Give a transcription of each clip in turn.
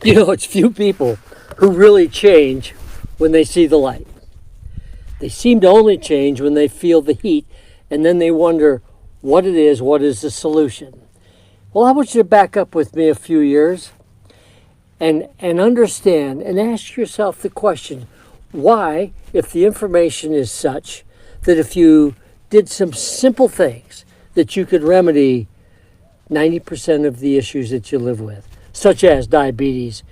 You know, it's few people who really change when they see the light. They seem to only change when they feel the heat, and then they wonder what it is, what is the solution. Well, I want you to back up with me a few years and understand and ask yourself the question, why, if the information is such that if you did some simple things that you could remedy 90% of the issues that you live with, such as diabetes,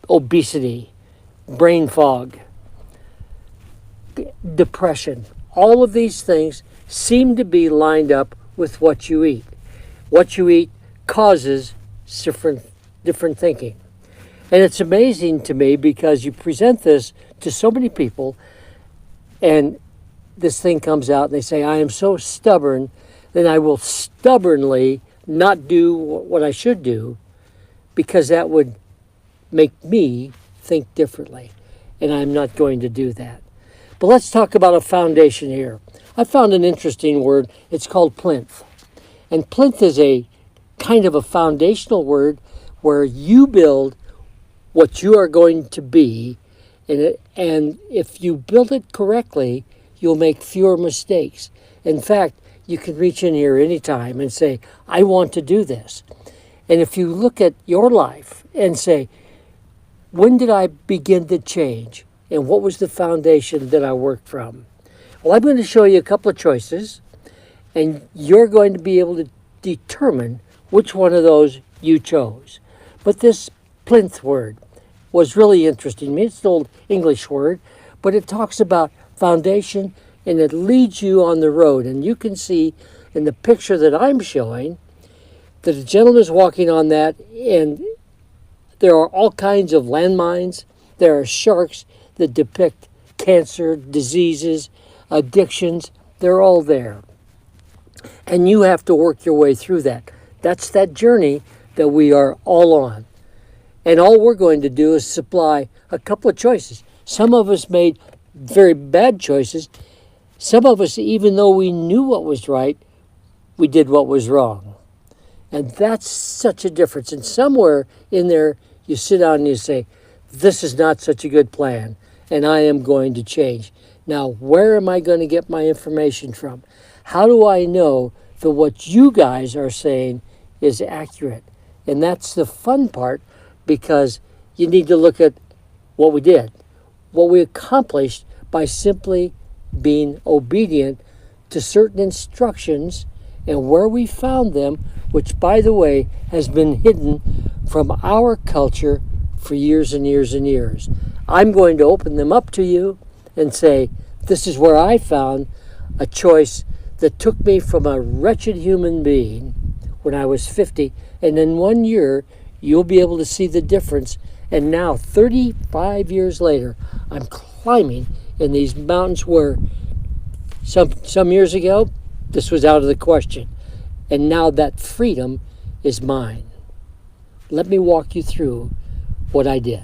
obesity, brain fog, depression. All of these things seem to be lined up with what you eat. What you eat causes different thinking. And it's amazing to me because you present this to so many people and this thing comes out and they say, I am so stubborn that I will stubbornly not do what I should do because that would make me think differently. And I'm not going to do that. But let's talk about a foundation here. I found an interesting word. It's called plinth. And plinth is a kind of a foundational word where you build what you are going to be. And if you build it correctly, you'll make fewer mistakes. In fact, you can reach in here anytime and say, I want to do this. And if you look at your life and say, when did I begin to change? And what was the foundation that I worked from? Well, I'm going to show you a couple of choices, and you're going to be able to determine which one of those you chose. But this plinth word was really interesting to me. It's an old English word, but it talks about foundation, and it leads you on the road. And you can see in the picture that I'm showing that a gentleman is walking on that, and there are all kinds of landmines. There are sharks that depict cancer, diseases, addictions. They're all there. And you have to work your way through that. That's that journey that we are all on. And all we're going to do is supply a couple of choices. Some of us made very bad choices. Some of us, even though we knew what was right, we did what was wrong. And that's such a difference. And somewhere in there, you sit down and you say, this is not such a good plan, and I am going to change. Now, where am I going to get my information from? How do I know that what you guys are saying is accurate? And that's the fun part, because you need to look at what we did, what we accomplished by simply being obedient to certain instructions and where we found them, which, by the way, has been hidden from our culture for years and years and years. I'm going to open them up to you and say, this is where I found a choice that took me from a wretched human being when I was 50, and in 1 year, you'll be able to see the difference. And now, 35 years later, I'm climbing in these mountains where some years ago, this was out of the question. And now that freedom is mine. Let me walk you through what I did.